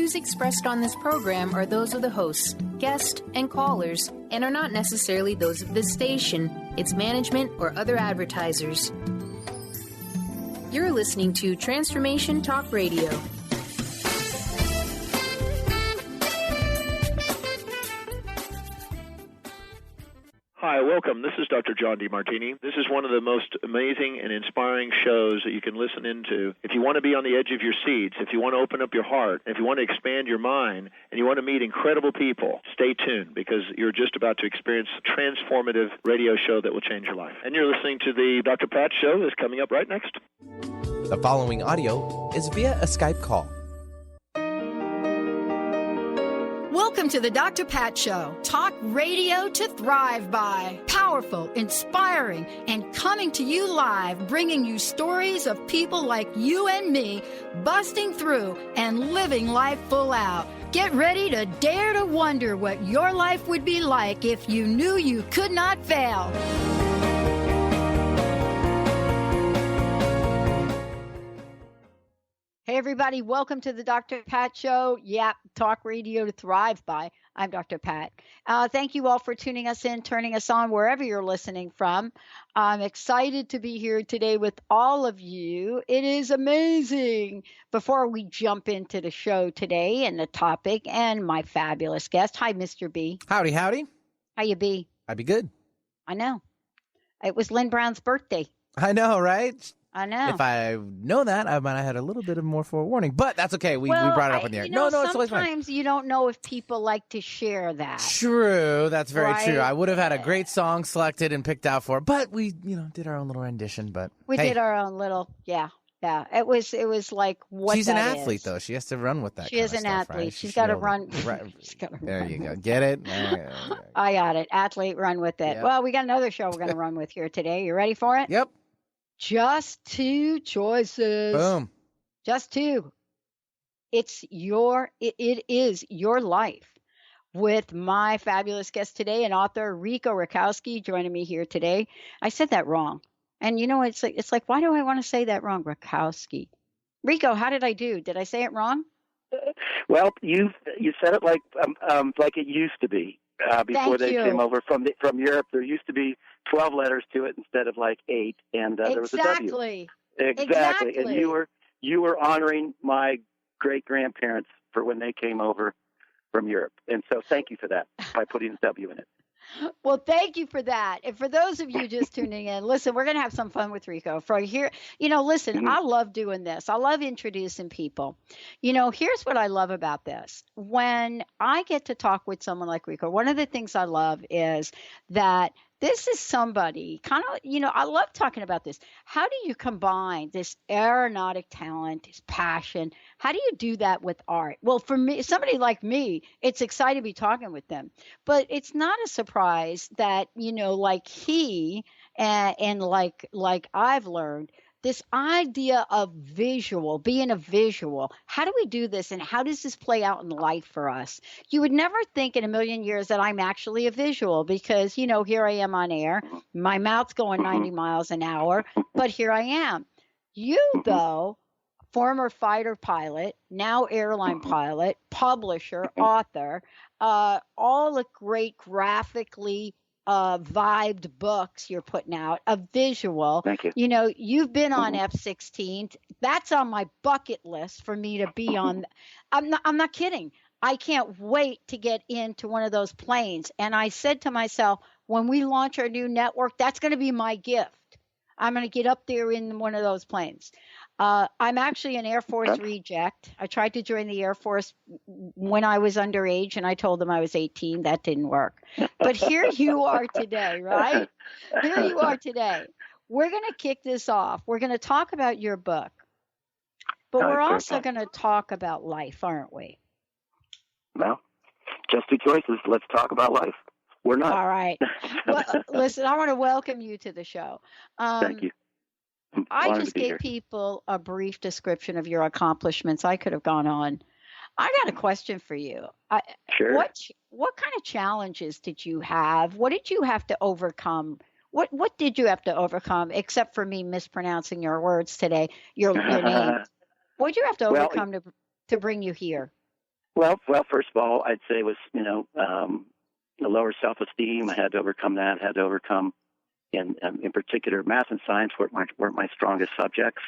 views expressed on this program are those of the hosts, guests, and callers, and are not necessarily those of this station, its management, or other advertisers. You're listening to Transformation Talk Radio. Hi, welcome. This is Dr. John DeMartini. This is one of the most amazing and inspiring shows that you can listen into. If you want to be on the edge of your seats, if you want to open up your heart, if you want to expand your mind, and you want to meet incredible people, stay tuned because you're just about to experience a transformative radio show that will change your life. And you're listening to the Dr. Pat Show that's coming up right next. The following audio is via a Skype call. Welcome to the Dr. Pat Show. Talk radio to thrive by. Powerful, inspiring, and coming to you live, bringing you stories of people like you and me, busting through and living life full out. Get ready to dare to wonder what your life would be like if you knew you could not fail. Hey, everybody. Welcome to the Dr. Pat Show. Yep, talk radio to thrive by. I'm Dr. Pat. Thank you all for tuning us in, turning us on wherever you're listening from. I'm excited to be here today with all of you. It is amazing. Before we jump into the show today and the topic and my fabulous guest. Hi, Mr. B. Howdy, howdy. How you be? I be good. I know. It was Lynn Brown's birthday. I know, right? I know. If I know that, I might have had a little bit of more forewarning, but that's okay. We brought it up in the air. No, it's always fine. Sometimes you don't know if people like to share that. True. That's very right? true. I would have had a great song selected and picked out for it, but we, did our own little rendition, but we did our own little, yeah. It was like what she's an that athlete, is. though. She has to run with that. She is an stuff, athlete. Right? She's got to run. There you go. Get it? I got it. Athlete, run with it. Yep. Well, we got another show we're going to run with here today. You ready for it? Yep. Just two choices. Boom. Just two. It is your life. With my fabulous guest today, and author Rico Racosk joining me here today. I said that wrong. And it's like, why do I want to say that wrong? Racosk. Rico, how did I do? Did I say it wrong? Well, you said it like it used to be before they came over from Europe. There used to be 12 letters to it instead of like 8, and there was a W. Exactly. And you were honoring my great grandparents for when they came over from Europe, and so thank you for that by putting a W in it. Well, thank you for that. And for those of you just tuning in, listen, we're going to have some fun with Rico. From here, listen, I love doing this. I love introducing people. Here's what I love about this. When I get to talk with someone like Rico, one of the things I love is that this is somebody I love talking about this. How do you combine this aeronautic talent, this passion? How do you do that with art? Well, for me, somebody like me, it's exciting to be talking with them. But it's not a surprise that, like he and like I've learned, this idea of visual, being a visual, how do we do this and how does this play out in life for us? You would never think in a million years that I'm actually a visual because, here I am on air, my mouth's going 90 miles an hour, but here I am. You, though, former fighter pilot, now airline pilot, publisher, author, all the great graphically vibed books you're putting out, a visual. Thank you. You've been on F-16. That's on my bucket list for me to be on. I'm not kidding. I can't wait to get into one of those planes. And I said to myself, when we launch our new network, that's going to be my gift. I'm going to get up there in one of those planes. I'm actually an Air Force reject. I tried to join the Air Force when I was underage, and I told them I was 18. That didn't work. But here you are today, right? Here you are today. We're going to kick this off. We're going to talk about your book. But we're also going to talk about life, aren't we? Well, just two choices. Let's talk about life. We're not. All right. Well, listen, I want to welcome you to the show. Thank you. I just gave people a brief description of your accomplishments. I could have gone on. I got a question for you. Sure. What kind of challenges did you have? What did you have to overcome? What did you have to overcome, except for me mispronouncing your words today, your name? What did you have to overcome to bring you here? Well, first of all, I'd say it was, the lower self-esteem. I had to overcome that. I had to overcome, in particular, math and science weren't my strongest subjects,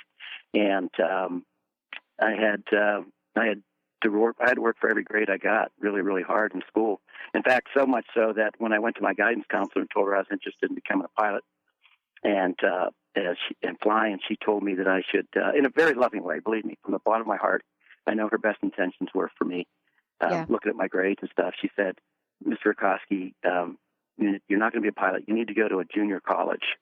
and I had to work for every grade I got really, really hard in school. In fact, so much so that when I went to my guidance counselor and told her I was interested in becoming a pilot and fly, and she told me that I should, in a very loving way, believe me, from the bottom of my heart, I know her best intentions were for me. Looking at my grades and stuff, she said, "Mr. Racosk, you're not going to be a pilot. You need to go to a junior college.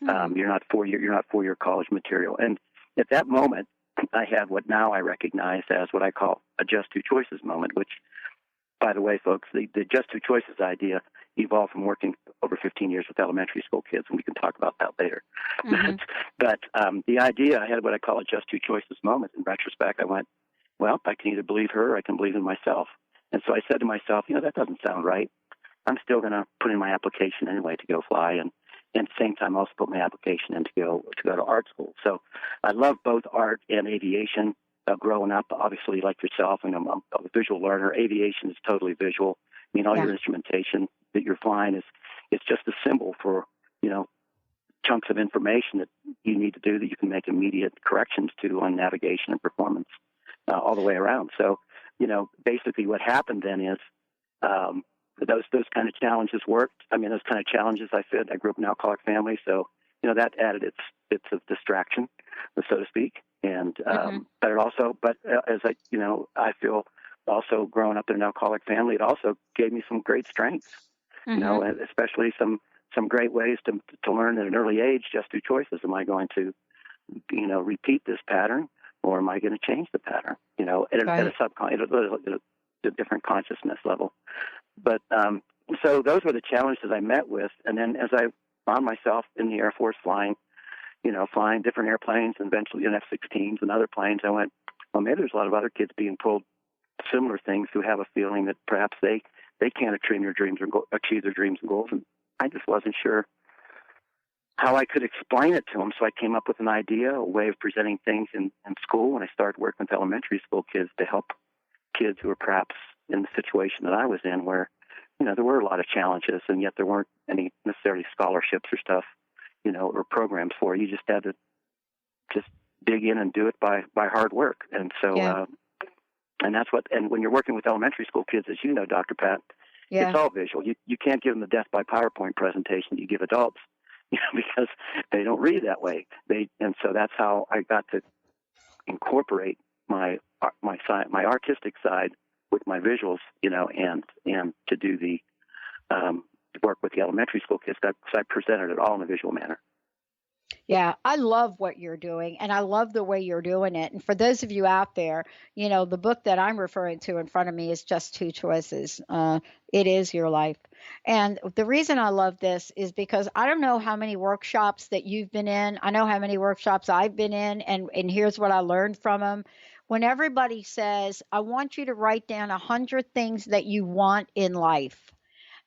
You're not four-year college material." And at that moment, I had what now I recognize as what I call a just two choices moment, which, by the way, folks, the just two choices idea evolved from working over 15 years with elementary school kids, and we can talk about that later. But the idea, I had what I call a just two choices moment. In retrospect, I went, well, I can either believe her or I can believe in myself. And so I said to myself, that doesn't sound right. I'm still going to put in my application anyway to go fly, and at the same time also put my application in to go to art school. So I love both art and aviation. Growing up, obviously, like yourself, and I'm a visual learner. Aviation is totally visual. All your instrumentation that you're flying it's just a symbol for, chunks of information that you need to do that you can make immediate corrections to on navigation and performance all the way around. So, basically what happened then is those kind of challenges worked. Those kind of challenges I grew up in an alcoholic family, so, that added its bits of distraction, so to speak. And but as I feel also growing up in an alcoholic family, it also gave me some great strengths, and especially some great ways to learn at an early age. Just two choices: am I going to, repeat this pattern, or am I going to change the pattern? At a different consciousness level. But so those were the challenges I met with, and then as I found myself in the Air Force flying different airplanes, and eventually in F-16s and other planes, I went, well, maybe there's a lot of other kids being told similar things who have a feeling that perhaps they can't achieve their dreams and goals. And I just wasn't sure how I could explain it to them. So I came up with an idea, a way of presenting things in school, and I started working with elementary school kids to help kids who were perhaps in the situation that I was in, where, there were a lot of challenges, and yet there weren't any necessarily scholarships or stuff, or programs for it. You just had to just dig in and do it by hard work. And so, and when you're working with elementary school kids, as you know, Dr. Pat, it's all visual. You can't give them the death by PowerPoint presentation you give adults, because they don't read that way. And so that's how I got to incorporate my artistic side with my visuals, and to do the work with the elementary school kids. So I presented it all in a visual manner. Yeah, I love what you're doing, and I love the way you're doing it. And for those of you out there, the book that I'm referring to in front of me is Just Two Choices. It is your life. And the reason I love this is because I don't know how many workshops that you've been in. I know how many workshops I've been in, and here's what I learned from them. When everybody says, I want you to write down 100 things that you want in life,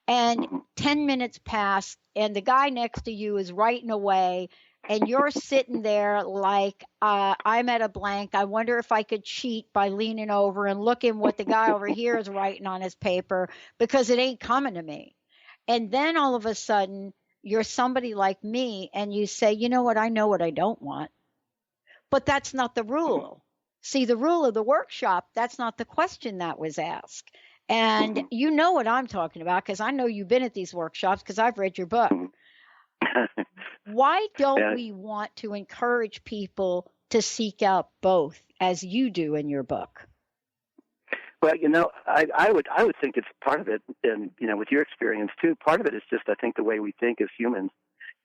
and 10 minutes pass, and the guy next to you is writing away, and you're sitting there like, I'm at a blank. I wonder if I could cheat by leaning over and looking what the guy over here is writing on his paper, because it ain't coming to me. And then all of a sudden, you're somebody like me, and you say, you know what I don't want. But that's not the rule. See, the rule of the workshop, that's not the question that was asked. And you know what I'm talking about, because I know you've been at these workshops, because I've read your book. Why don't we want to encourage people to seek out both, as you do in your book? Well, I would think it's part of it, and with your experience too. Part of it is just, I think, the way we think as humans.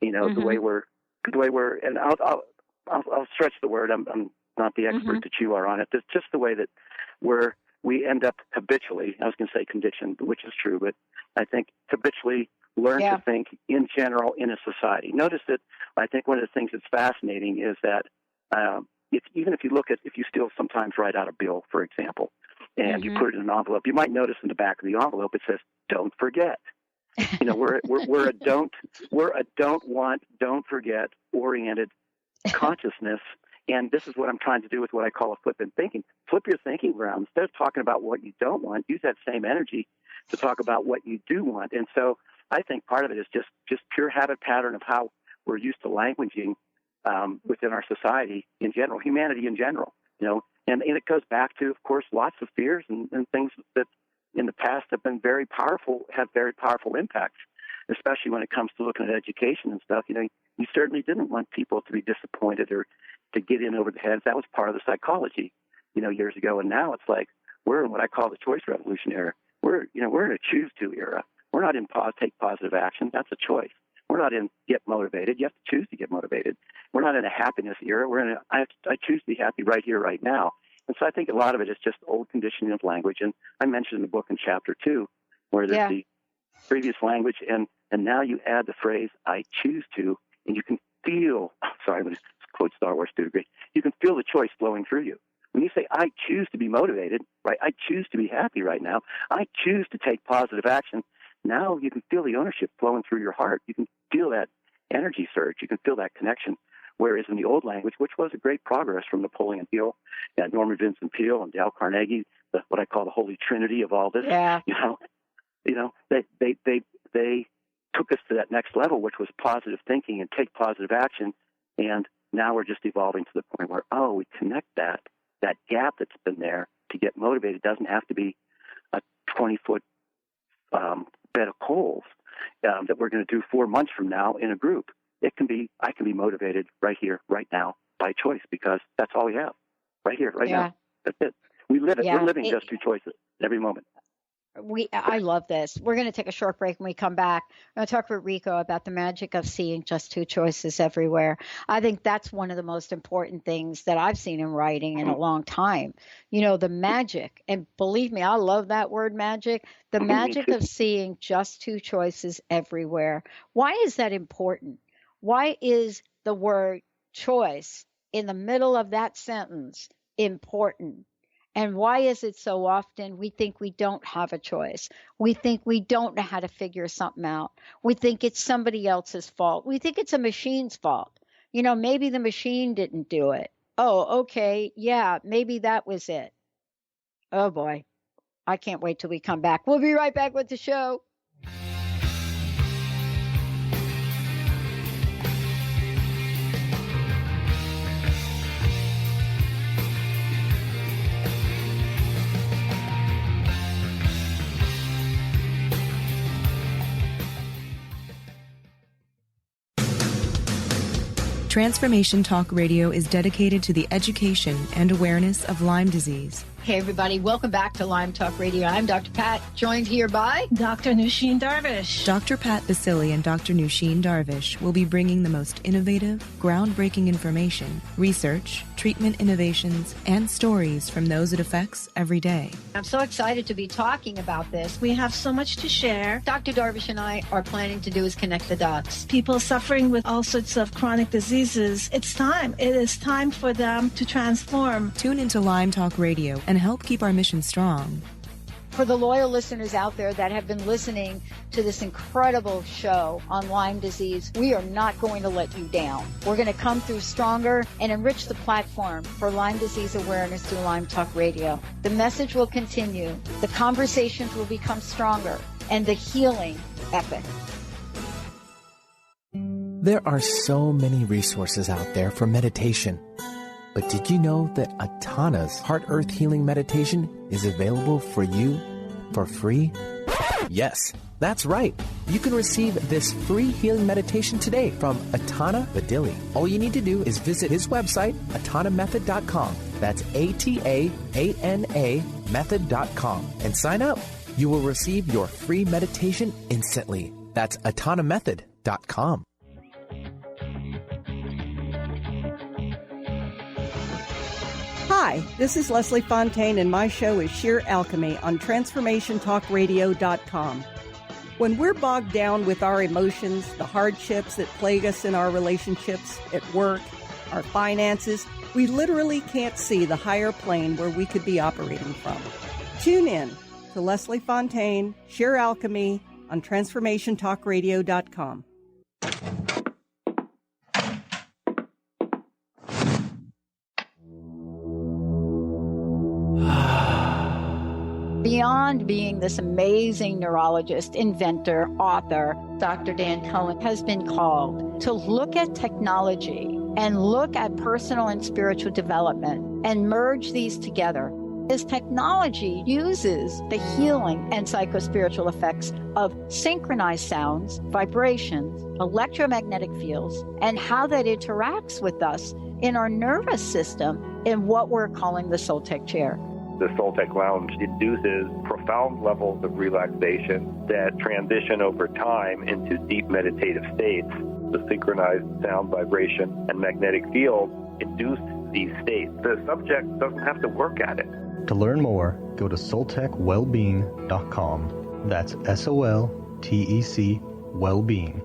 The way we're, and I'll stretch the word. I'm not the expert that you are on it. It's just the way that we end up habitually, I was going to say conditioned, which is true, but I think habitually learn to think in general in a society. Notice that I think one of the things that's fascinating is that even if you still sometimes write out a bill, for example, and you put it in an envelope, you might notice in the back of the envelope it says, "Don't forget." We're a don't forget oriented consciousness. And this is what I'm trying to do with what I call a flippant thinking. Flip your thinking. thinking ground. Instead of talking about what you don't want, use that same energy to talk about what you do want. And so I think part of it is just pure habit pattern of how we're used to languaging within our society in general, humanity in general, and it goes back to, of course, lots of fears and things that in the past have been very powerful impacts, especially when it comes to looking at education and stuff. You certainly didn't want people to be disappointed or to get in over the heads. That was part of the psychology, years ago. And now it's like we're in what I call the choice revolution era. We're in a choose to era. We're not in take positive action. That's a choice. We're not in get motivated. You have to choose to get motivated. We're not in a happiness era. We're in I choose to be happy right here, right now. And so I think a lot of it is just old conditioning of language. And I mentioned in the book in chapter 2 where there's the previous language, and now you add the phrase I choose to, and you can feel, sorry, I'm going to quote Star Wars to a degree, you can feel the choice flowing through you. When you say, I choose to be motivated, right? I choose to be happy right now. I choose to take positive action. Now you can feel the ownership flowing through your heart. You can feel that energy surge. You can feel that connection. Whereas in the old language, which was a great progress from Napoleon Hill and Norman Vincent Peale and Dale Carnegie, what I call the holy trinity of all this, they took us to that next level, which was positive thinking and take positive action. And now we're just evolving to the point where, we connect that gap that's been there to get motivated. It doesn't have to be a 20-foot bed of coals that we're going to do 4 months from now in a group. It can be, I can be motivated right here, right now, by choice, because that's all we have, right here, right now. That's it. We live it. We're living just two choices every moment. I love this. We're going to take a short break. When we come back, I'm going to talk with Rico about the magic of seeing just two choices everywhere. I think that's one of the most important things that I've seen in writing in a long time. The magic, and believe me, I love that word magic, the magic of seeing just two choices everywhere. Why is that important? Why is the word choice in the middle of that sentence important? And why is it so often we think we don't have a choice? We think we don't know how to figure something out. We think it's somebody else's fault. We think it's a machine's fault. Maybe the machine didn't do it. Oh, okay. Yeah, maybe that was it. Oh, boy. I can't wait till we come back. We'll be right back with the show. Transformation Talk Radio is dedicated to the education and awareness of Lyme disease. Hey, everybody. Welcome back to Lyme Talk Radio. I'm Dr. Pat, joined here by Dr. Nusheen Darvish. Dr. Pat Basili and Dr. Nusheen Darvish will be bringing the most innovative, groundbreaking information, research, treatment innovations, and stories from those it affects every day. I'm so excited to be talking about this. We have so much to share. Dr. Darvish and I are planning to do is connect the dots. People suffering with all sorts of chronic diseases, it's time. It is time for them to transform. Tune into Lyme Talk Radio and help keep our mission strong. For the loyal listeners out there that have been listening to this incredible show on Lyme disease, we are not going to let you down. We're going to come through stronger and enrich the platform for Lyme disease awareness through Lyme Talk Radio. The message will continue, the conversations will become stronger, and the healing epic. There are so many resources out there for meditation. But did you know that Atana's Heart Earth Healing Meditation is available for you for free? Yes, that's right. You can receive this free healing meditation today from Atana Badili. All you need to do is visit his website, atanamethod.com. That's ATAANA method.com, and sign up. You will receive your free meditation instantly. That's atanamethod.com. Hi, this is Leslie Fontaine, and my show is Sheer Alchemy on TransformationTalkRadio.com. When we're bogged down with our emotions, the hardships that plague us in our relationships, at work, our finances, we literally can't see the higher plane where we could be operating from. Tune in to Leslie Fontaine, Sheer Alchemy on TransformationTalkRadio.com. Beyond being this amazing neurologist, inventor, author, Dr. Dan Cohen has been called to look at technology and look at personal and spiritual development and merge these together. His technology uses the healing and psychospiritual effects of synchronized sounds, vibrations, electromagnetic fields, and how that interacts with us in our nervous system in what we're calling the Soul Tech chair. The Soul Tech Lounge induces profound levels of relaxation that transition over time into deep meditative states. The synchronized sound, vibration, and magnetic field induce these states. The subject doesn't have to work at it. To learn more, go to soltechwellbeing.com. That's SOLTEC Wellbeing.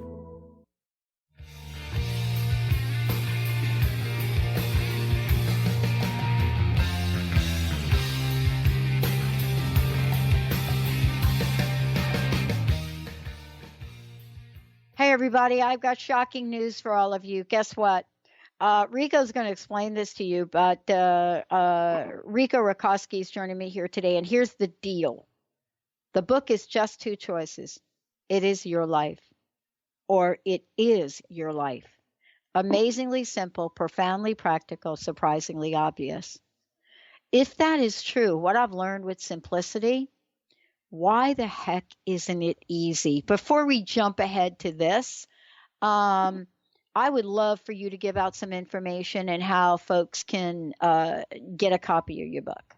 Hey, everybody, I've got shocking news for all of you. Guess what? Rico's going to explain this to you, but Rico Racosk is joining me here today, and here's the deal. The book is just two choices. It is your life, or it is your life. Amazingly simple, profoundly practical, surprisingly obvious. If that is true, what I've learned with simplicity, why the heck isn't it easy? Before we jump ahead to this, I would love for you to give out some information and how folks can get a copy of your book.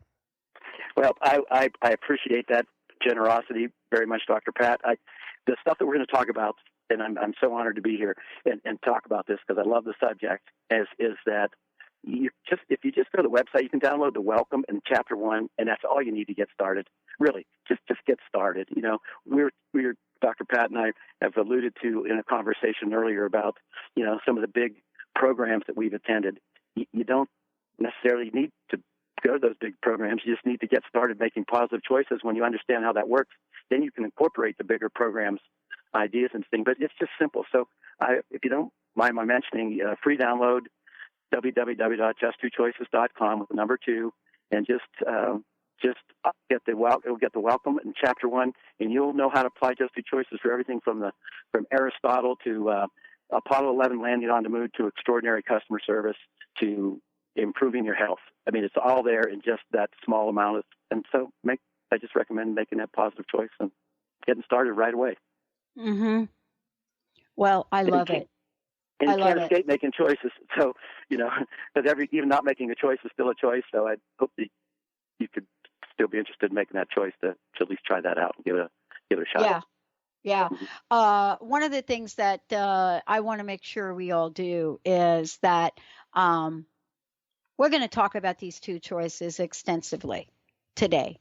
Well, I appreciate that generosity very much, Dr. Pat. The stuff that we're going to talk about, and I'm so honored to be here and talk about this because I love the subject, is that if you just go to the website, you can download the Welcome and Chapter 1, and that's all you need to get started. Really, just get started. You know, we're Dr. Pat and I have alluded to in a conversation earlier about, you know, some of the big programs that we've attended. You don't necessarily need to go to those big programs. You just need to get started making positive choices. When you understand how that works, then you can incorporate the bigger programs, ideas and things. But it's just simple. So if you don't mind my mentioning, free download, www.justtwochoices.com with the number 2, and just get the Welcome in Chapter 1, and you'll know how to apply just two choices for everything from Aristotle to Apollo 11 landing on the moon to extraordinary customer service to improving your health. I mean, it's all there in just that small amount. And so I just recommend making that positive choice and getting started right away. Mm-hmm. Well, I love it. And you can't escape making choices. So, you know, because even not making a choice is still a choice. So I hope that you could still be interested in making that choice to at least try that out and give it a shot. Yeah. One of the things that I want to make sure we all do is that we're going to talk about these two choices extensively today.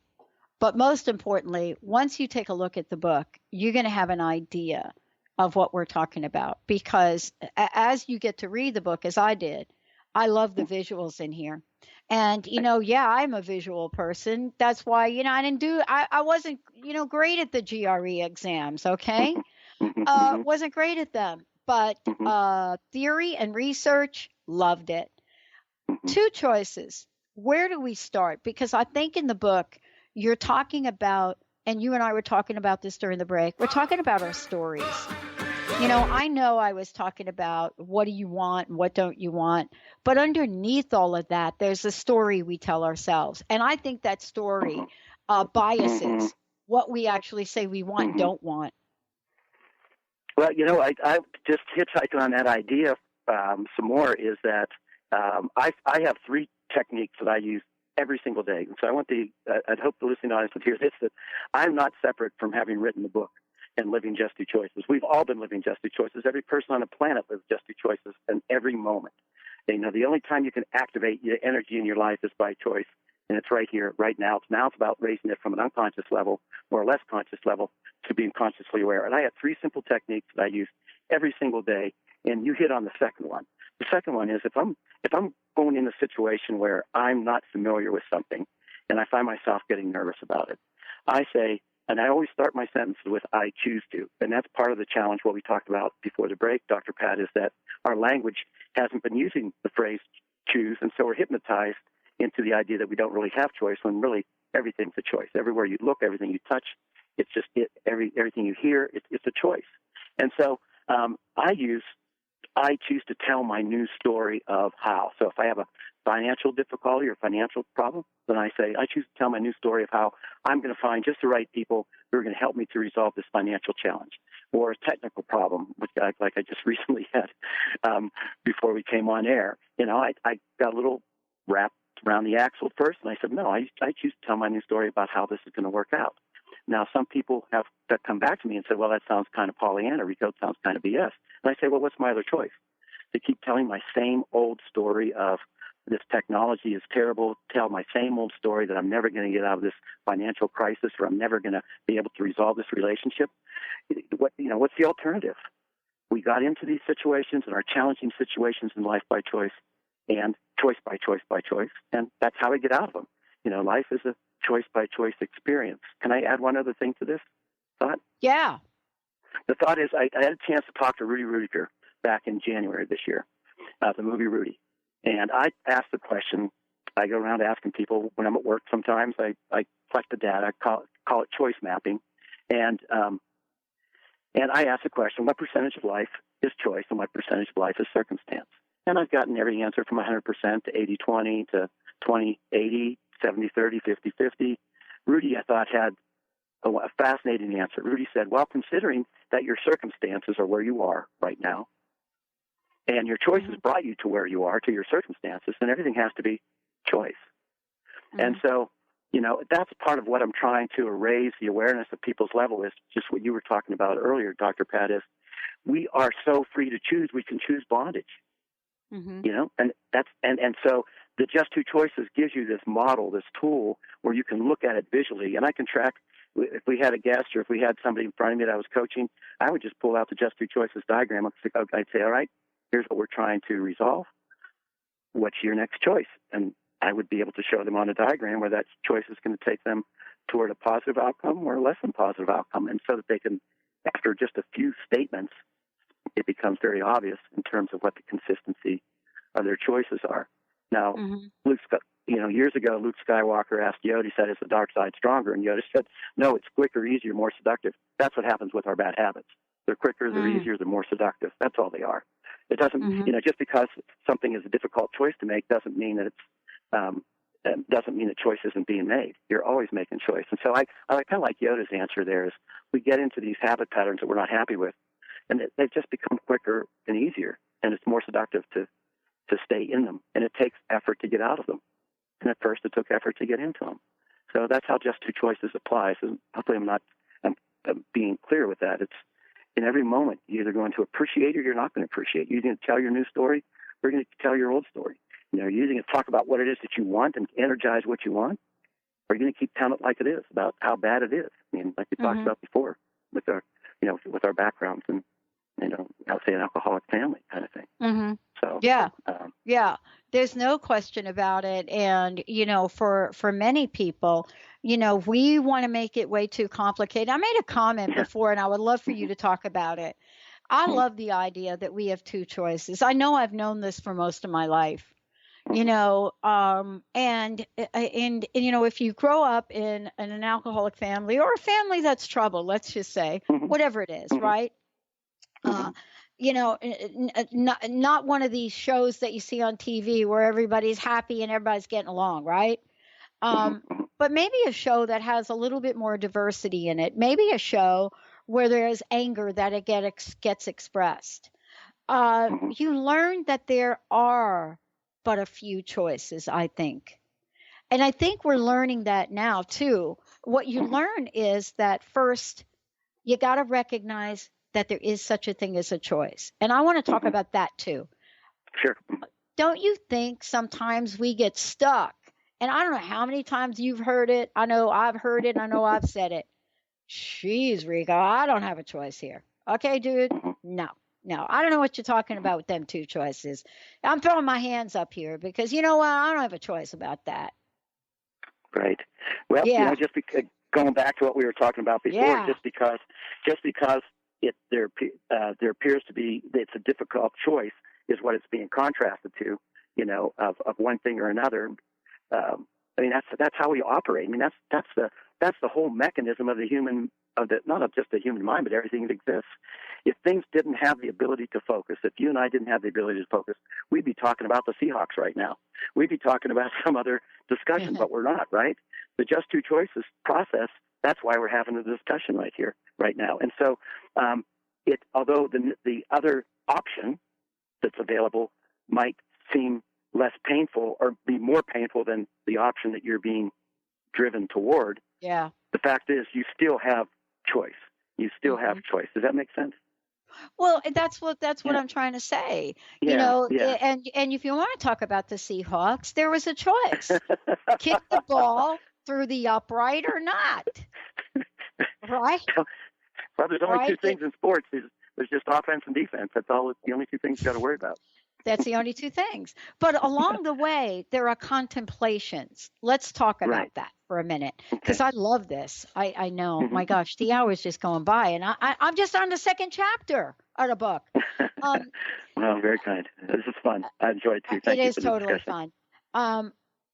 But most importantly, once you take a look at the book, you're going to have an idea of what we're talking about. Because as you get to read the book, as I did, I love the visuals in here. And, you know, I'm a visual person. That's why, you know, I wasn't, you know, great at the GRE exams, okay? Wasn't great at them. But theory and research, loved it. Two choices. Where do we start? Because I think in the book, you're talking about, and you and I were talking about this during the break, we're talking about our stories. You know I was talking about what do you want and what don't you want, but underneath all of that, there's a story we tell ourselves. And I think that story biases what we actually say we want and don't want. Well, you know, I just hitchhiked on that idea some more is that I have 3 techniques that I use every single day. And so I'd hope the listening audience would hear this, that I'm not separate from having written the book and living just two choices. We've all been living just two choices. Every person on the planet lives just two choices in every moment. And, you know, the only time you can activate your energy in your life is by choice. And it's right here, right now. Now it's about raising it from an unconscious level or a less conscious level to being consciously aware. And I have 3 simple techniques that I use every single day. And you hit on the second one. The second one is if I'm going in a situation where I'm not familiar with something and I find myself getting nervous about it, I say, and I always start my sentences with I choose to. And that's part of the challenge, what we talked about before the break, Dr. Pat, is that our language hasn't been using the phrase choose, and so we're hypnotized into the idea that we don't really have choice when really everything's a choice. Everywhere you look, everything you touch, it's just everything you hear, it's a choice. And so I choose to tell my news story of how. So if I have a financial difficulty or financial problem, then I say I choose to tell my news story of how I'm going to find just the right people who are going to help me to resolve this financial challenge or a technical problem, which like I just recently had before we came on air. I got a little wrapped around the axle at first, and I said, no, I choose to tell my news story about how this is going to work out. Now, some people have come back to me and said, well, that sounds kind of Pollyanna, Rico, it sounds kind of BS. And I say, well, what's my other choice? To keep telling my same old story of this technology is terrible, tell my same old story that I'm never going to get out of this financial crisis or I'm never going to be able to resolve this relationship. What's the alternative? We got into these situations and our challenging situations in life by choice and choice by choice by choice, and that's how we get out of them. Life is a choice-by-choice experience. Can I add one other thing to this thought? Yeah. The thought is I had a chance to talk to Rudy Rudiger back in January this year, the movie Rudy. And I asked the question, I go around asking people when I'm at work sometimes, I collect the data, I call it choice mapping. And I ask the question, what percentage of life is choice and what percentage of life is circumstance? And I've gotten every answer from 100% to 80-20 to 20-80, 70-30, 50-50. Rudy, I thought, had a fascinating answer. Rudy said, well, considering that your circumstances are where you are right now, and your choices brought you to where you are, to your circumstances, then everything has to be choice. And so, that's part of what I'm trying to raise the awareness of people's level is just what you were talking about earlier, Dr. Pat, is we are so free to choose. We can choose bondage. And so the Just Two Choices gives you this model, this tool where you can look at it visually. And I can track, if we had a guest or if we had somebody in front of me that I was coaching, I would just pull out the Just Two Choices diagram. I'd say, all right, here's what we're trying to resolve. What's your next choice? And I would be able to show them on a diagram where that choice is going to take them toward a positive outcome or a less than positive outcome. And so that they can, after just a few statements, it becomes very obvious in terms of what the consistency of their choices are. Now, years ago, Luke Skywalker asked Yoda, he said, is the dark side stronger? And Yoda said, no, it's quicker, easier, more seductive. That's what happens with our bad habits. They're quicker, they're easier, they're more seductive. That's all they are. It doesn't, just because something is a difficult choice to make doesn't mean that choice isn't being made. You're always making choice. And so I kind of like Yoda's answer there is we get into these habit patterns that we're not happy with, and they've just become quicker and easier, and it's more seductive to stay in them, and it takes effort to get out of them. And at first, it took effort to get into them. So that's how Just Two Choices applies. And hopefully, I'm being clear with that. It's in every moment you're either going to appreciate or you're not going to appreciate. You're going to tell your new story, or you're going to tell your old story. You're using it to talk about what it is that you want and energize what you want, or you're going to keep telling it like it is about how bad it is. I mean, like we talked about before with our, with our backgrounds and. I'll say an alcoholic family kind of thing. So yeah, there's no question about it. And for many people, we want to make it way too complicated. I made a comment before, and I would love for you to talk about it. I love the idea that we have two choices. I know I've known this for most of my life. And if you grow up in an alcoholic family or a family that's troubled, let's just say, whatever it is, right? Not one of these shows that you see on TV where everybody's happy and everybody's getting along, right? But maybe a show that has a little bit more diversity in it. Maybe a show where there's anger that it gets expressed. You learn that there are but a few choices, I think. And I think we're learning that now, too. What you learn is that first, you got to recognize that there is such a thing as a choice. And I want to talk about that too. Sure. Don't you think sometimes we get stuck? And I don't know how many times you've heard it. I know I've heard it. I know I've said it. Jeez, Rico, I don't have a choice here. Okay, dude? No. I don't know what you're talking about with them two choices. I'm throwing my hands up here because you know what? I don't have a choice about that. Right. Well, just going back to what we were talking about before, just because there appears to be, it's a difficult choice is what it's being contrasted to, of one thing or another. I mean, that's how we operate. I mean, that's the whole mechanism of the human, not of just the human mind, but everything that exists. If things didn't have the ability to focus, if you and I didn't have the ability to focus, we'd be talking about the Seahawks right now. We'd be talking about some other discussion, but we're not, right? The just two choices process, that's why we're having a discussion right here, right now. And so, although the other option that's available might seem less painful or be more painful than the option that you're being driven toward, the fact is you still have choice. You still have choice. Does that make sense? Well, that's what I'm trying to say. And if you want to talk about the Seahawks, there was a choice: kick the ball through the upright or not, right? Well, there's only two things in sports: there's just offense and defense. That's all. The only two things you got to worry about. That's the only two things. But along the way, there are contemplations. Let's talk about that for a minute, because I love this. I know, my gosh, the hour's just going by, and I'm just on the second chapter of the book. Well, very kind. This is fun. I enjoy it too. Thank you. It is totally fun.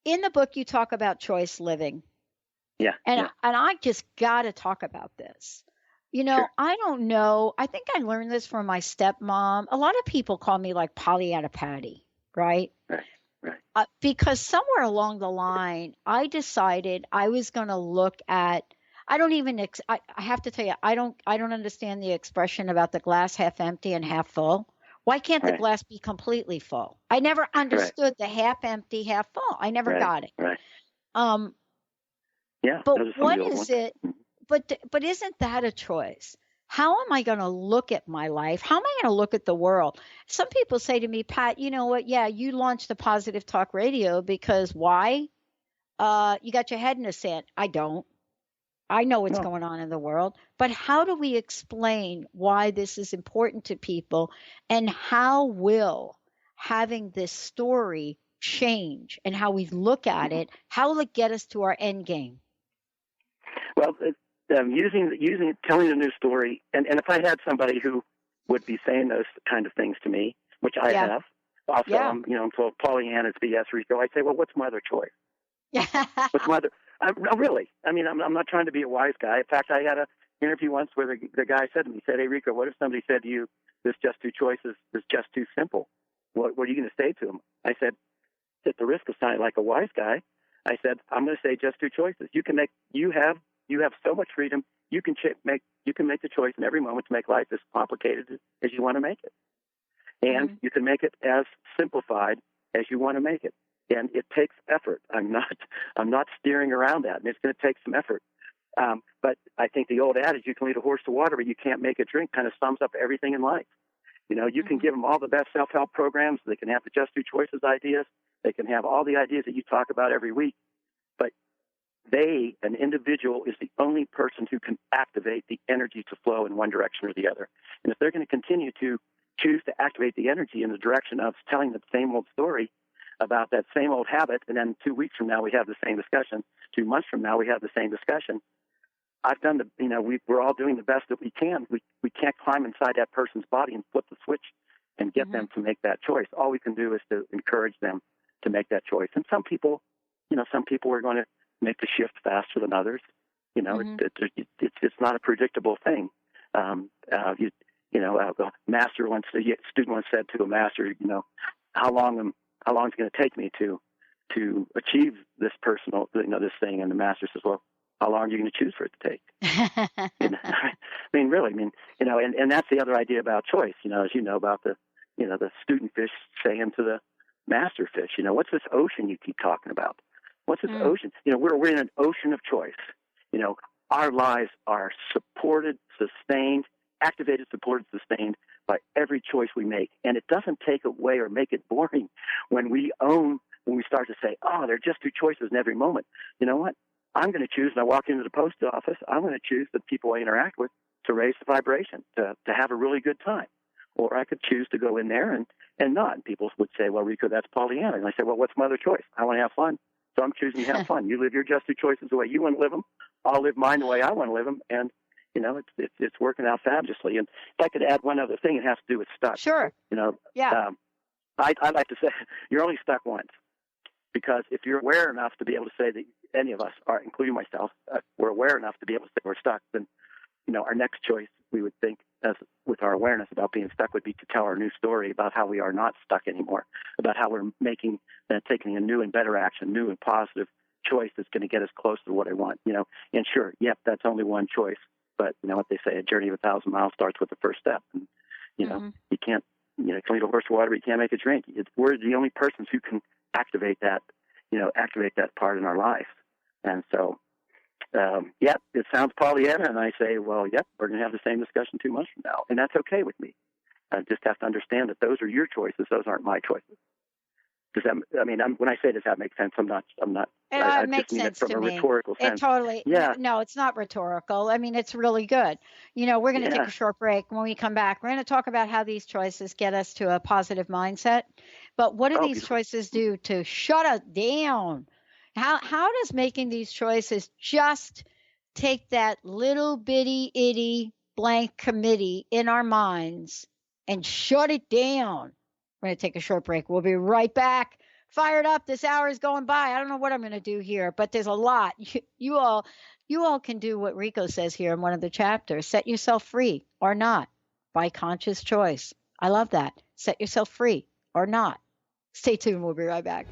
In the book, you talk about choice living. Yeah. And I just got to talk about this. Sure. I don't know. I think I learned this from my stepmom. A lot of people call me like Pollyanna Patty, right? Right. Because somewhere along the line, I decided I was going to look at. I don't even. I have to tell you, I don't understand the expression about the glass half empty and half full. Why can't the glass be completely full? I never understood the half empty, half full. I never got it. Right. Yeah. But what is it? But isn't that a choice? How am I going to look at my life? How am I going to look at the world? Some people say to me, Pat, you know what? Yeah, you launched the Positive Talk Radio because why? You got your head in the sand. I don't. I know what's going on in the world. But how do we explain why this is important to people, and how will having this story change, and how we look at it, how will it get us to our end game? Well, telling a new story, and if I had somebody who would be saying those kind of things to me, which I have, also, I'm told Pollyanna's BS, Rico, I say, well, what's my other choice? What's my other? Really? I mean, I'm not trying to be a wise guy. In fact, I had an interview once where the guy said to me, he said, hey, Rico, what if somebody said to you, this just two choices is just too simple? What are you going to say to him? I said, at the risk of sounding like a wise guy, I said, I'm going to say just two choices. You have so much freedom. You can make the choice in every moment to make life as complicated as you want to make it, and you can make it as simplified as you want to make it. And it takes effort. I'm not steering around that, and it's going to take some effort. But I think the old adage, you can lead a horse to water, but you can't make it drink, kind of sums up everything in life. You can give them all the best self-help programs. They can have the just two choices ideas. They can have all the ideas that you talk about every week. But an individual, is the only person who can activate the energy to flow in one direction or the other. And if they're going to continue to choose to activate the energy in the direction of telling the same old story about that same old habit, and then 2 weeks from now we have the same discussion, 2 months from now we have the same discussion, we're all doing the best that we can. We can't climb inside that person's body and flip the switch and get them to make that choice. All we can do is to encourage them to make that choice. And some people are going to make the shift faster than others. It's not a predictable thing. A student once said to a master, how long is it going to take me to achieve this personal, this thing? And the master says, well, how long are you going to choose for it to take? And that's the other idea about choice. As you know about the student fish saying to the master fish, what's this ocean you keep talking about? What's this ocean? We're in an ocean of choice. Our lives are supported, sustained, activated, supported, sustained by every choice we make. And it doesn't take away or make it boring when we start to say, there are just two choices in every moment. You know what? I'm going to choose, when I walk into the post office, I'm going to choose the people I interact with to raise the vibration, to have a really good time. Or I could choose to go in there and not. And people would say, well, Rico, that's Pollyanna. And I say, well, what's my other choice? I want to have fun. So I'm choosing to have fun. You live your just two choices the way you want to live them. I'll live mine the way I want to live them. And, it's working out fabulously. And if I could add one other thing, it has to do with stuck. Sure. I'd like to say you're only stuck once. Because if you're aware enough to be able to say that any of us are, including myself, we're aware enough to be able to say we're stuck, then, our next choice, we would think, as with our awareness about being stuck, would be to tell our new story about how we are not stuck anymore, about how we're taking a new and better action, new and positive choice that's going to get us close to what I want, And sure, that's only one choice, but what they say, a journey of 1,000 miles starts with the first step. And, you can't, can lead a horse to water, but you can't make it drink. We're the only persons who can activate that part in our life. And so, it sounds Pollyanna, and I say, well, we're going to have the same discussion 2 months from now, and that's okay with me. I just have to understand that those are your choices; those aren't my choices. Does that? When I say does that make sense? I'm not. It makes sense from to a me. rhetorical sense. It totally. Yeah. No, it's not rhetorical. It's really good. We're going to take a short break. When we come back, we're going to talk about how these choices get us to a positive mindset. But what do these choices do to shut us down? How does making these choices just take that little bitty itty blank committee in our minds and shut it down? We're going to take a short break. We'll be right back. Fired up. This hour is going by. I don't know what I'm going to do here, but there's a lot. You all can do what Rico says here in one of the chapters. Set yourself free or not by conscious choice. I love that. Set yourself free or not. Stay tuned. We'll be right back.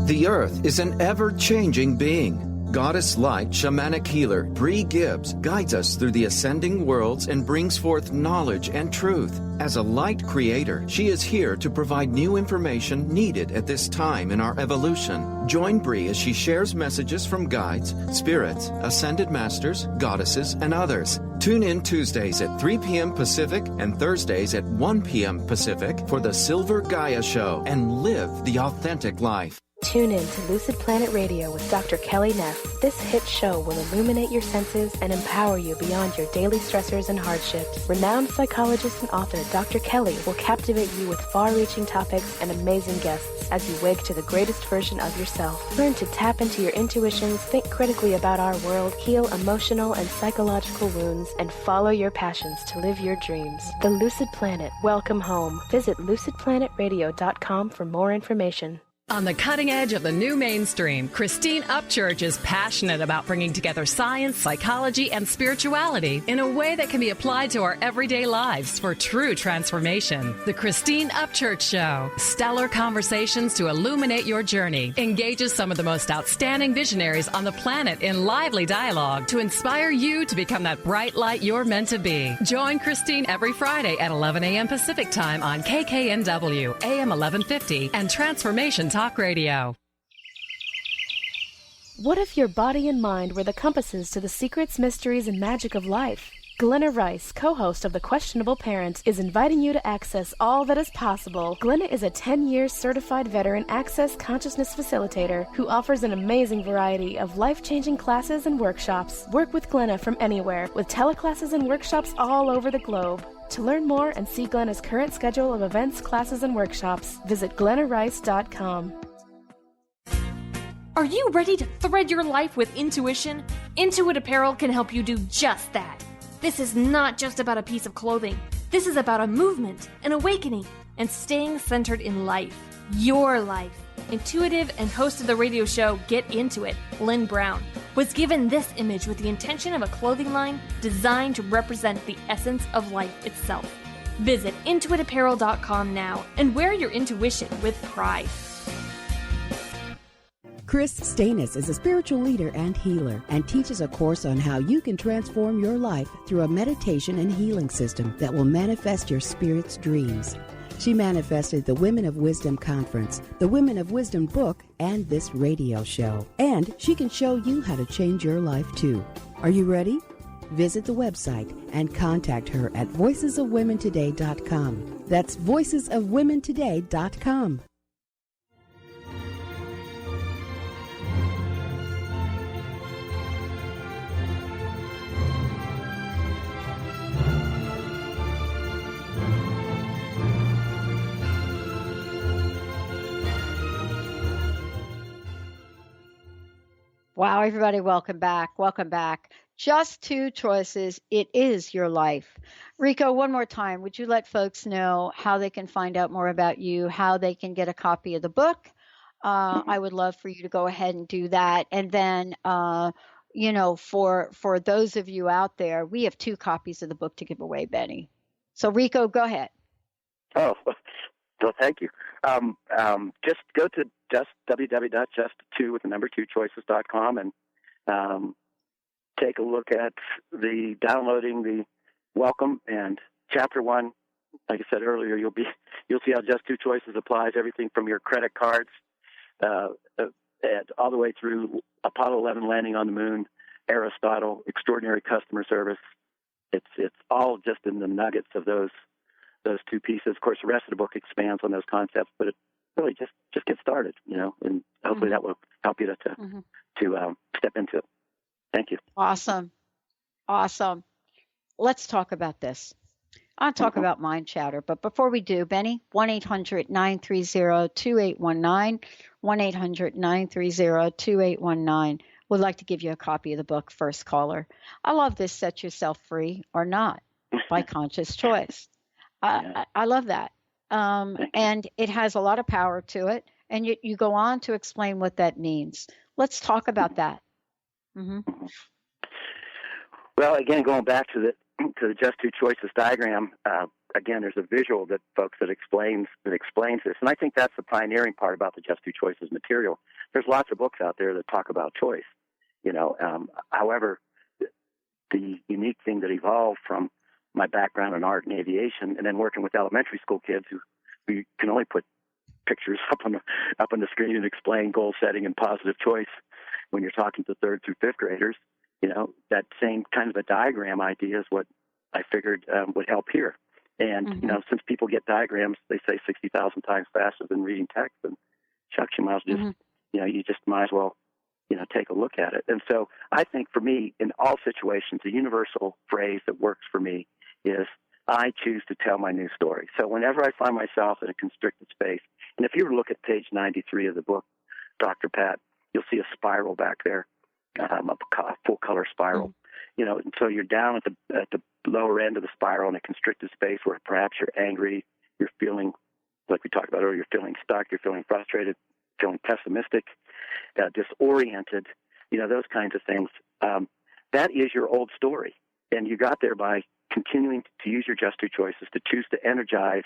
The Earth is an ever-changing being. Goddess light shamanic healer Bree Gibbs guides us through the ascending worlds and brings forth knowledge and truth. As a light creator, she is here to provide new information needed at this time in our evolution. Join Bree as she shares messages from guides, spirits, ascended masters, goddesses, and others. Tune in Tuesdays at 3 p.m. Pacific and Thursdays at 1 p.m. Pacific for the Silver Gaia Show and live the authentic life. Tune in to Lucid Planet Radio with Dr. Kelly Neff. This hit show will illuminate your senses and empower you beyond your daily stressors and hardships. Renowned psychologist and author Dr. Kelly will captivate you with far-reaching topics and amazing guests as you wake to the greatest version of yourself. Learn to tap into your intuitions, think critically about our world, heal emotional and psychological wounds, and follow your passions to live your dreams. The Lucid Planet. Welcome home. Visit lucidplanetradio.com for more information. On the cutting edge of the new mainstream, Christine Upchurch is passionate about bringing together science, psychology, and spirituality in a way that can be applied to our everyday lives for true transformation. The Christine Upchurch Show, stellar conversations to illuminate your journey, engages some of the most outstanding visionaries on the planet in lively dialogue to inspire you to become that bright light you're meant to be. Join Christine every Friday at 11 a.m. Pacific Time on KKNW, AM 1150, and Transformation Talk Radio. What if your body and mind were the compasses to the secrets, mysteries, and magic of life? Glenna Rice, co-host of The Questionable Parent, is inviting you to access all that is possible. Glenna is a 10-year certified veteran access consciousness facilitator who offers an amazing variety of life-changing classes and workshops. Work with Glenna from anywhere with teleclasses and workshops all over the globe. To learn more and see Glenna's current schedule of events, classes, and workshops, visit glennarice.com. Are you ready to thread your life with intuition? Intuit Apparel can help you do just that. This is not just about a piece of clothing. This is about a movement, an awakening, and staying centered in life. Your life. Intuitive and host of the radio show Get Into It, Lynn Brown, was given this image with the intention of a clothing line designed to represent the essence of life itself. Visit intuitapparel.com now and wear your intuition with pride. Chris Stanis is a spiritual leader and healer and teaches a course on how you can transform your life through a meditation and healing system that will manifest your spirit's dreams. She manifested the Women of Wisdom Conference, the Women of Wisdom book, and this radio show. And she can show you how to change your life too. Are you ready? Visit the website and contact her at voicesofwomentoday.com. That's voicesofwomentoday.com. Wow, everybody, welcome back. Welcome back. Just two choices. It is your life. Rico, one more time, would you let folks know how they can find out more about you, how they can get a copy of the book? I would love for you to go ahead and do that. And then, for those of you out there, we have 2 copies of the book to give away, Benny. So, Rico, go ahead. Oh, well, thank you. Just go to www.just2choices.com and take a look at the downloading the welcome and chapter 1. Like I said earlier, you'll see how Just Two Choices applies everything from your credit cards all the way through Apollo 11 landing on the moon, Aristotle, extraordinary customer service. It's all just in the nuggets of those 2 pieces. Of course, the rest of the book expands on those concepts, but it really just get started, and hopefully that will help you to step into it. Thank you. Awesome. Let's talk about this. I'll talk about mind chatter, but before we do, Benny, 1-800-930-2819, 1-800-930-2819. Would like to give you a copy of the book, first caller. I love this, Set Yourself Free or Not, by Conscious Choice. I love that. And it has a lot of power to it. And you go on to explain what that means. Let's talk about that. Mm-hmm. Well, again, going back to the Just Two Choices diagram, again, there's a visual that explains this. And I think that's the pioneering part about the Just Two Choices material. There's lots of books out there that talk about choice. However, the unique thing that evolved from my background in art and aviation, and then working with elementary school kids who can only put pictures up on the screen and explain goal setting and positive choice when you're talking to 3rd through 5th graders. That same kind of a diagram idea is what I figured would help here. And since people get diagrams, they say 60,000 times faster than reading text, and shucks, you might as well you just might as well take a look at it. And so I think for me, in all situations, a universal phrase that works for me is I choose to tell my new story. So whenever I find myself in a constricted space, and if you were to look at page 93 of the book, Dr. Pat, you'll see a spiral back there, a full color spiral. And so you're down at the lower end of the spiral in a constricted space where perhaps you're angry, you're feeling, like we talked about earlier, you're feeling stuck, you're feeling frustrated, feeling pessimistic, disoriented, those kinds of things. That is your old story. And you got there by continuing to use your Just Two Choices to choose to energize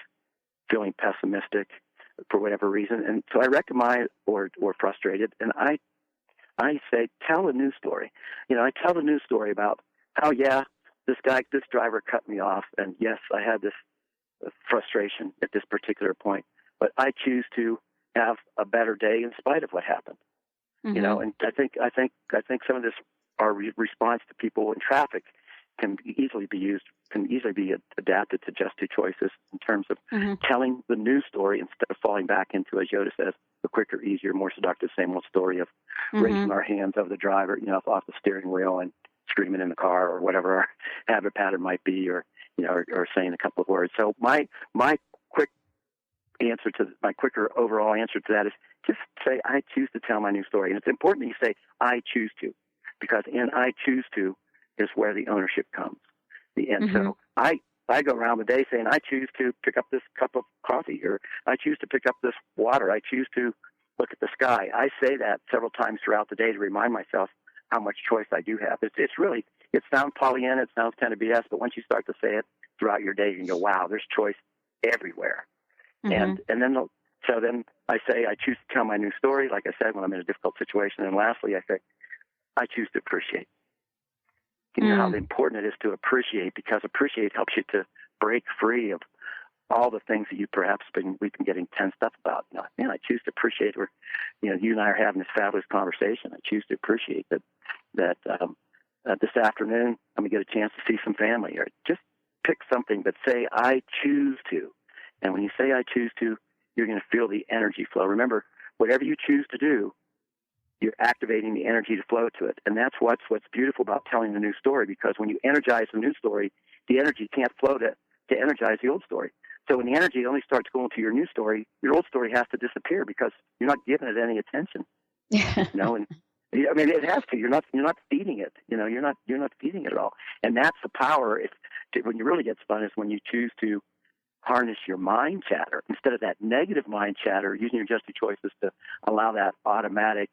feeling pessimistic for whatever reason. And so I recognize or frustrated, and I say, tell a new story. I tell the new story about how, this driver cut me off, and yes, I had this frustration at this particular point, but I choose to have a better day in spite of what happened. And I think some of this, our response to people in traffic, can easily be adapted to Just Two Choices in terms of telling the new story instead of falling back into, as Yoda says, the quicker, easier, more seductive, same old story of raising our hands over the driver, off the steering wheel and screaming in the car or whatever our habit pattern might be, or saying a couple of words. So my quicker overall answer to that is just say, I choose to tell my new story. And it's important that you say, I choose to, because in I choose to is where the ownership comes. So I go around the day saying, I choose to pick up this cup of coffee, or I choose to pick up this water. I choose to look at the sky. I say that several times throughout the day to remind myself how much choice I do have. It sounds Pollyanna, it sounds kind of BS, but once you start to say it throughout your day, you can go, wow, there's choice everywhere. And then I say, I choose to tell my new story, like I said, when I'm in a difficult situation. And lastly, I say, I choose to appreciate. How important it is to appreciate, because appreciate helps you to break free of all the things that we've been getting tensed up about. I choose to appreciate where, you and I are having this fabulous conversation. I choose to appreciate that this afternoon I'm going to get a chance to see some family, or just pick something, but say, I choose to. And when you say I choose to, you're going to feel the energy flow. Remember, whatever you choose to do, you're activating the energy to flow to it. And that's what's beautiful about telling the new story, because when you energize the new story, the energy can't flow to energize the old story. So when the energy only starts going to your new story, your old story has to disappear because you're not giving it any attention. I mean, it has to. You're not feeding it. You're not feeding it at all. And that's the power. When you really get fun is when you choose to harness your mind chatter instead of that negative mind chatter, using your adjusted choices to allow that automatic,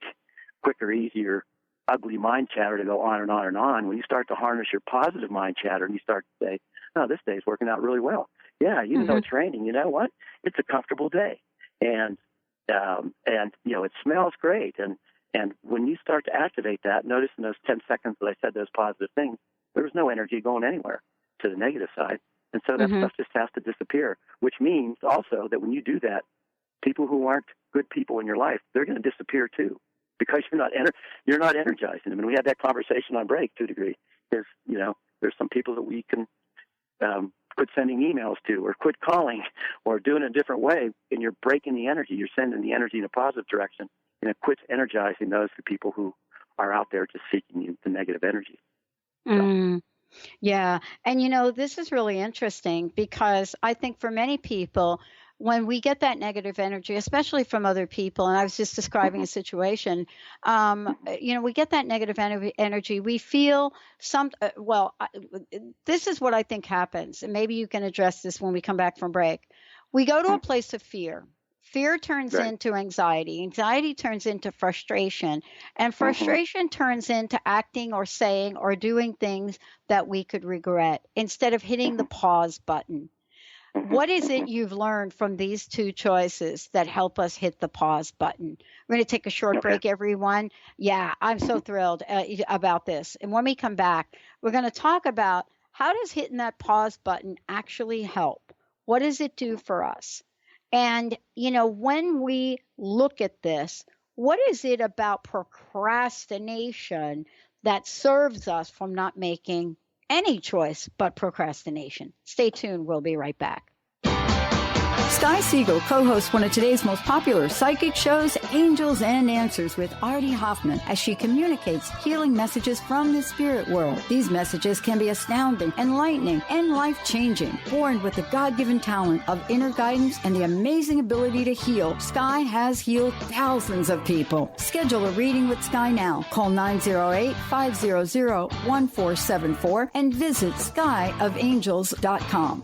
quicker, easier, ugly mind chatter to go on and on and on. When you start to harness your positive mind chatter and you start to say, "Oh, this day's working out really well. Yeah, even though it's raining, you know what? It's a comfortable day, and it smells great." And when you start to activate that, notice in those 10 seconds that I said those positive things, there was no energy going anywhere to the negative side. And so that stuff just has to disappear, which means also that when you do that, people who aren't good people in your life, they're going to disappear too, because you're not energizing them. And we had that conversation on break to a degree. There's some people that we can quit sending emails to, or quit calling, or do it in a different way, and you're breaking the energy. You're sending the energy in a positive direction, and it quits energizing those people who are out there just seeking you the negative energy. So. Yeah. And, this is really interesting, because I think for many people, when we get that negative energy, especially from other people, and I was just describing a situation, we get that negative energy, we feel this is what I think happens. And maybe you can address this when we come back from break. We go to a place of fear. Fear turns into anxiety. Anxiety turns into frustration. And frustration turns into acting or saying or doing things that we could regret instead of hitting the pause button. What is it you've learned from these two choices that help us hit the pause button? We're going to take a short break, everyone. Yeah, I'm so thrilled about this. And when we come back, we're going to talk about how does hitting that pause button actually help? What does it do for us? And, when we look at this, what is it about procrastination that serves us from not making any choice but procrastination? Stay tuned. We'll be right back. Sky Siegel co-hosts one of today's most popular psychic shows, Angels and Answers, with Artie Hoffman, as she communicates healing messages from the spirit world. These messages can be astounding, enlightening, and life-changing. Born with the God-given talent of inner guidance and the amazing ability to heal, Sky has healed thousands of people. Schedule a reading with Sky now. Call 908-500-1474 and visit skyofangels.com.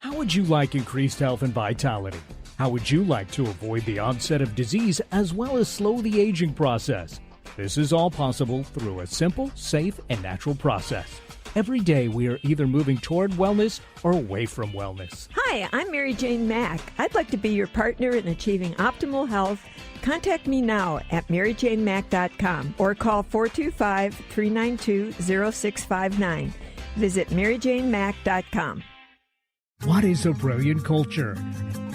How would you like increased health and vitality? How would you like to avoid the onset of disease as well as slow the aging process? This is all possible through a simple, safe, and natural process. Every day we are either moving toward wellness or away from wellness. Hi, I'm Mary Jane Mack. I'd like to be your partner in achieving optimal health. Contact me now at maryjanemack.com or call 425-392-0659. Visit maryjanemack.com. What is a brilliant culture?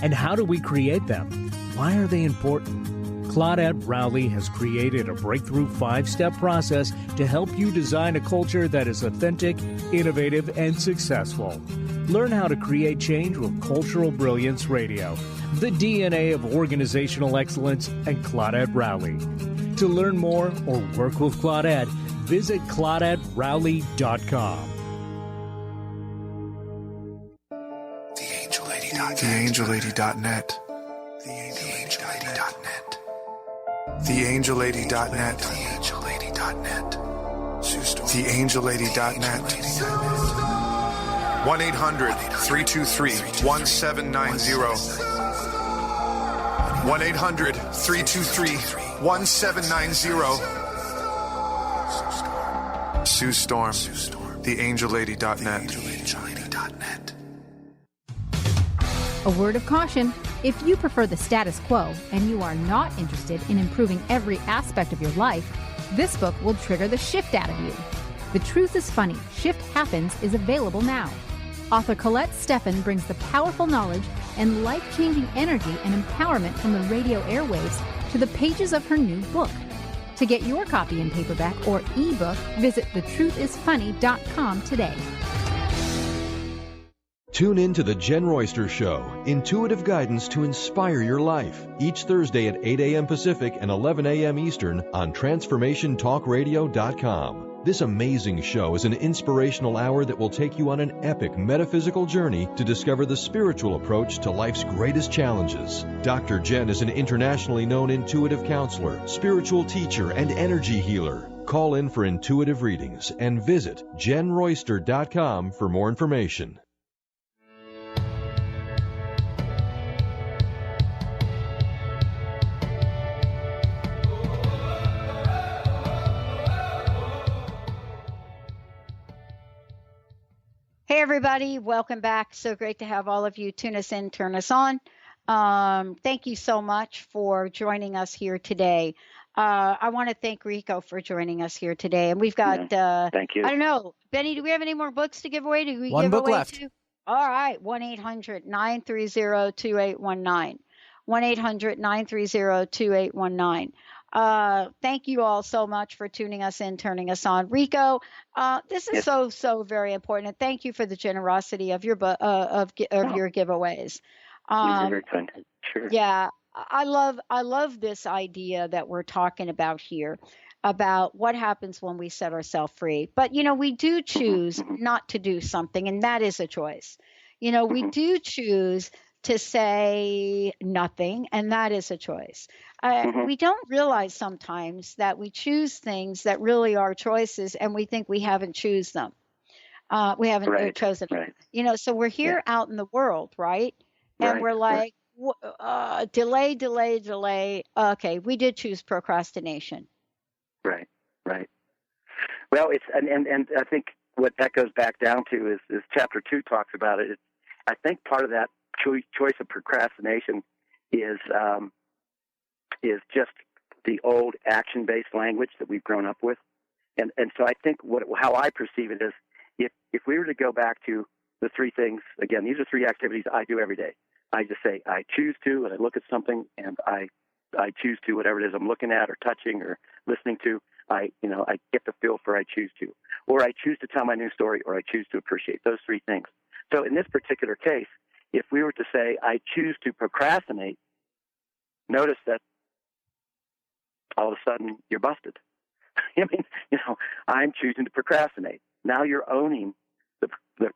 And how do we create them? Why are they important? Claudette Rowley has created a breakthrough 5-step process to help you design a culture that is authentic, innovative, and successful. Learn how to create change with Cultural Brilliance Radio, the DNA of organizational excellence, and Claudette Rowley. To learn more or work with Claudette, visit ClaudetteRowley.com. TheAngelLady.net. TheAngelLady.net. TheAngelLady.net. TheAngelLady.net. TheAngelLady.net. 1-800-323-1790. 1-800-323-1790. Sue Storm. TheAngelLady.net. A word of caution: if you prefer the status quo and you are not interested in improving every aspect of your life, this book will trigger the shift out of you. The Truth is Funny, Shift Happens is available now. Author Colette Steffen brings the powerful knowledge and life-changing energy and empowerment from the radio airwaves to the pages of her new book. To get your copy in paperback or ebook, visit thetruthisfunny.com today. Tune in to The Jen Royster Show, intuitive guidance to inspire your life, each Thursday at 8 a.m. Pacific and 11 a.m. Eastern on TransformationTalkRadio.com. This amazing show is an inspirational hour that will take you on an epic metaphysical journey to discover the spiritual approach to life's greatest challenges. Dr. Jen is an internationally known intuitive counselor, spiritual teacher, and energy healer. Call in for intuitive readings and visit jenroyster.com for more information. Hey, everybody. Welcome back. So great to have all of you tune us in, turn us on. Thank you so much for joining us here today. I want to thank Rico for joining us here today. And we've got, thank you. I don't know, Benny, do we have any more books to give away? Do we One give book away left. two? All right. 1-800-930-2819. 1-800-930-2819. Thank you all so much for tuning us in, turning us on. Rico, this is so very important. And thank you for the generosity of your your giveaways. You're very kind. Sure. Yeah, I love this idea that we're talking about here about what happens when we set ourselves free. But we do choose not to do something, and that is a choice. We do choose to say nothing, and that is a choice. We don't realize sometimes that we choose things that really are choices, and we think we haven't choose them. We haven't chosen them. So we're here out in the world, right? And we're like, delay. Okay, we did choose procrastination. Right. Well, it's and I think what that goes back down to is chapter 2 talks about it. I think part of that choice of procrastination is just the old action-based language that we've grown up with, and so I think how I perceive it is if we were to go back to the 3 things again, these are 3 activities I do every day. I just say I choose to, and I look at something, and I choose to, whatever it is I'm looking at or touching or listening to. I get the feel for I choose to, or I choose to tell my new story, or I choose to appreciate. Those 3 things. So in this particular case, if we were to say I choose to procrastinate, notice that all of a sudden you're busted. I mean, I'm choosing to procrastinate. Now you're owning the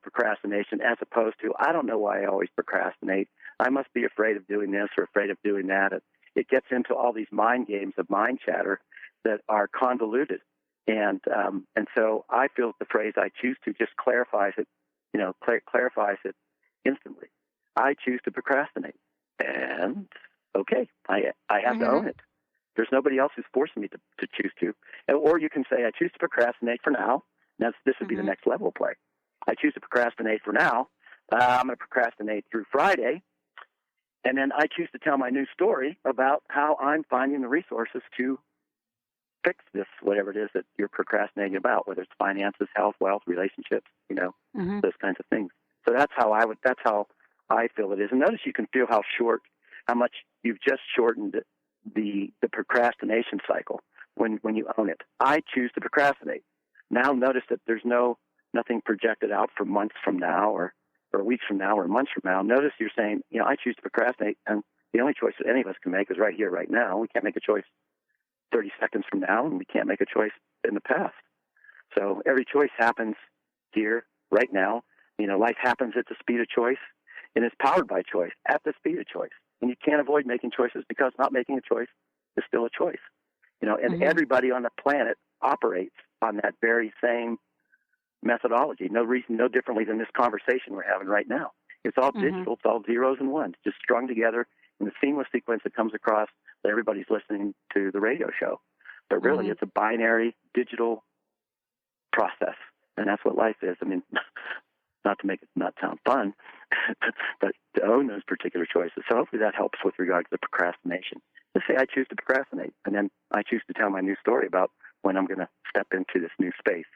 procrastination as opposed to, I don't know why I always procrastinate. I must be afraid of doing this or afraid of doing that. It gets into all these mind games of mind chatter that are convoluted. And so I feel that the phrase I choose to just clarifies it, clarifies it instantly. I choose to procrastinate. And okay, I have to own it. There's nobody else who's forcing me to choose to. Or you can say I choose to procrastinate for now. This would be the next level of play. I choose to procrastinate for now. I'm going to procrastinate through Friday. And then I choose to tell my new story about how I'm finding the resources to fix this, whatever it is that you're procrastinating about, whether it's finances, health, wealth, relationships, those kinds of things. So that's how I feel it is. And notice you can feel how much you've just shortened the procrastination cycle when you own it. I choose to procrastinate. Now notice that there's nothing projected out for months from now or weeks from now or months from now. Notice you're saying, I choose to procrastinate, and the only choice that any of us can make is right here, right now. We can't make a choice 30 seconds from now, and we can't make a choice in the past. So every choice happens here, right now. Life happens at the speed of choice, and it's powered by choice at the speed of choice. And you can't avoid making choices because not making a choice is still a choice. And everybody on the planet operates on that very same methodology. No differently than this conversation we're having right now. It's all digital. It's all zeros and ones, just strung together in a seamless sequence that comes across that everybody's listening to the radio show. But really, it's a binary digital process, and that's what life is. I mean, not to make it not sound fun, but to own those particular choices. So hopefully that helps with regard to the procrastination. Just say I choose to procrastinate, and then I choose to tell my new story about when I'm going to step into this new space.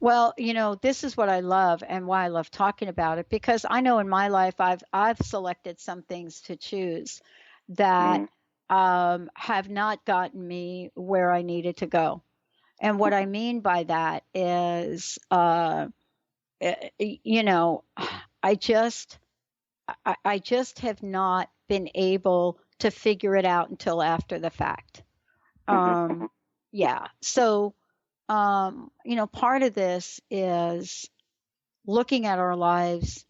Well, this is what I love and why I love talking about it, because I know in my life I've selected some things to choose that have not gotten me where I needed to go. And what I mean by that is, I just have not been able to figure it out until after the fact. Yeah. So part of this is looking at our lives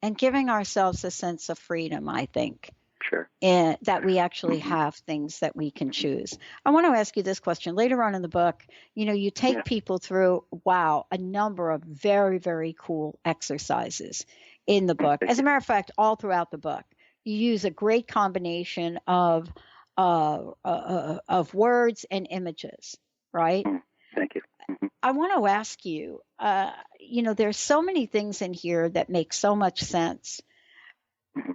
and giving ourselves a sense of freedom, I think. Sure. And that we actually have things that we can choose. I want to ask you this question. Later on in the book, you take people through, a number of very, very cool exercises in the book. As a matter of fact, all throughout the book, you use a great combination of words and images, right? Thank you. I want to ask you, there's so many things in here that make so much sense.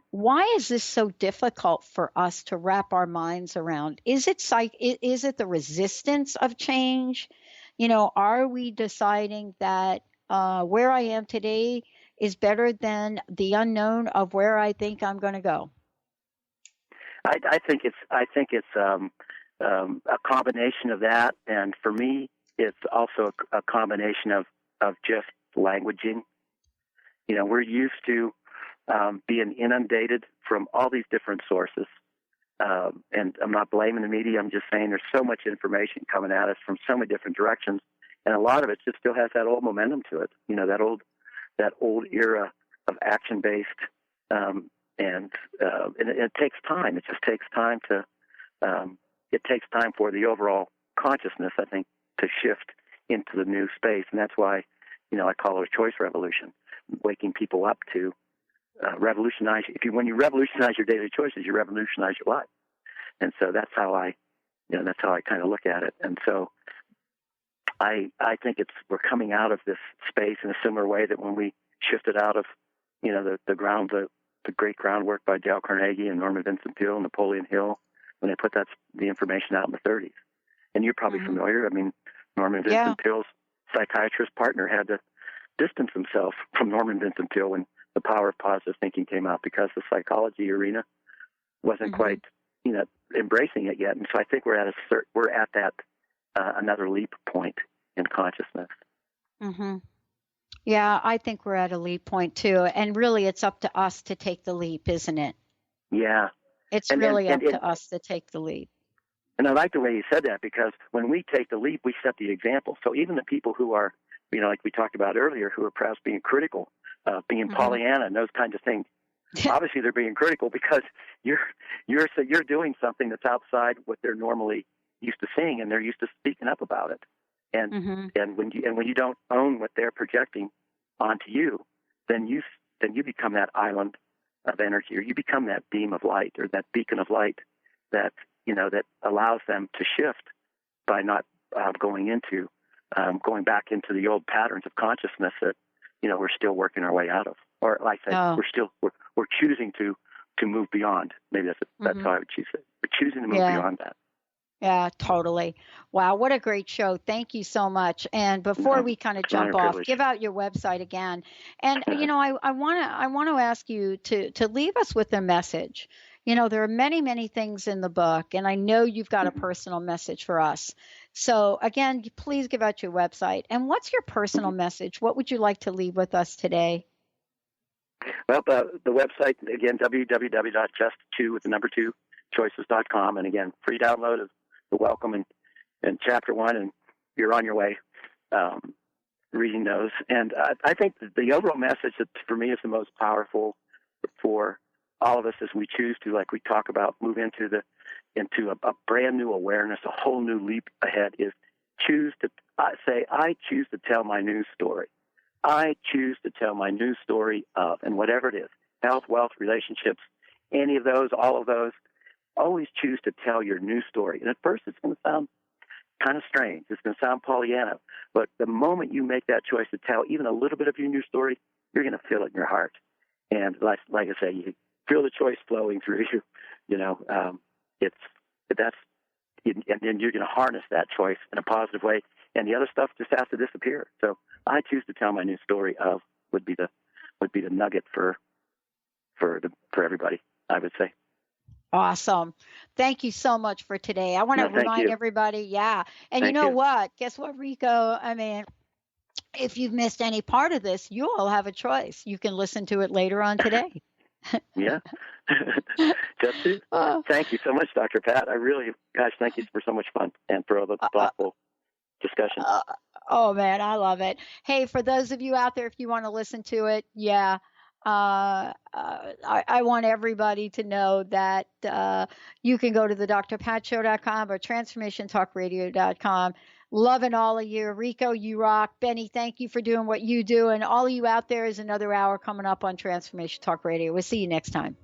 Why is this so difficult for us to wrap our minds around? Is it the resistance of change? Are we deciding that where I am today is better than the unknown of where I think I'm going to go? I think it's a combination of that, and for me, it's also a combination of just languaging. We're used to being inundated from all these different sources. And I'm not blaming the media. I'm just saying there's so much information coming at us from so many different directions. And a lot of it just still has that old momentum to it. That old era of action-based. And it takes time. It just takes time it takes time for the overall consciousness, I think, to shift into the new space. And that's why, I call it a choice revolution, waking people up to revolutionize. When you revolutionize your daily choices, you revolutionize your life. And so that's how I kind of look at it. And so I think we're coming out of this space in a similar way that when we shifted out of, the great groundwork by Dale Carnegie and Norman Vincent Peale and Napoleon Hill, when they put the information out in the 30s. And you're probably familiar. I mean, Norman Vincent Peale's psychiatrist partner had to distance himself from Norman Vincent Peale when The Power of Positive Thinking came out, because the psychology arena wasn't quite, embracing it yet. And so I think we're at that another leap point in consciousness. Mm-hmm. Yeah, I think we're at a leap point too. And really, it's up to us to take the leap, isn't it? Yeah. It's really up to us to take the leap. And I like the way you said that, because when we take the leap, we set the example. So even the people who are, like we talked about earlier, who are perhaps being critical, being Pollyanna and those kinds of things, obviously they're being critical because you're doing something that's outside what they're normally used to seeing, and they're used to speaking up about it. And and when you don't own what they're projecting onto you, then you become that island of energy, or you become that beam of light, or that beacon of light that that allows them to shift by not going back into the old patterns of consciousness that we're still working our way out of, or like I said, we're choosing to move beyond. Maybe that's how I would choose it. We're choosing to move beyond that. Yeah, totally. Wow, what a great show. Thank you so much. And before we kind of jump off, give out your website again. And, I want to ask you to leave us with a message. There are many, many things in the book, and I know you've got a personal message for us. So again, please give out your website. And what's your personal message? What would you like to leave with us today? Well, the website, again, www.just2choices.com. And again, free download of the welcome and chapter 1, and you're on your way reading those. And I think the overall message that for me is the most powerful for all of us as we choose to, like we talk about, move into a brand new awareness, a whole new leap ahead, is I choose to tell my new story. I choose to tell my new story of, and whatever it is, health, wealth, relationships, any of those, all of those, always choose to tell your new story. And at first it's going to sound kind of strange. It's going to sound Pollyanna. But the moment you make that choice to tell even a little bit of your new story, you're going to feel it in your heart. And like I say, you feel the choice flowing through you. And then you're going to harness that choice in a positive way. And the other stuff just has to disappear. So I choose to tell my new story of would be the nugget for everybody, I would say. Awesome. Thank you so much for today. I want to remind everybody, And you know what? Guess what, Rico? I mean, if you've missed any part of this, you all have a choice. You can listen to it later on today. Yeah. Thank you so much, Dr. Pat. I really, thank you for so much fun and for all the thoughtful discussion. Oh, man, I love it. Hey, for those of you out there, if you want to listen to it, I want everybody to know that you can go to the drpatshow.com or transformationtalkradio.com. Loving all of you. Rico, you rock. Benny, thank you for doing what you do. And all of you out there, is another hour coming up on Transformation Talk Radio. We'll see you next time.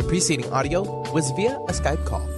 Preceding audio was via a Skype call.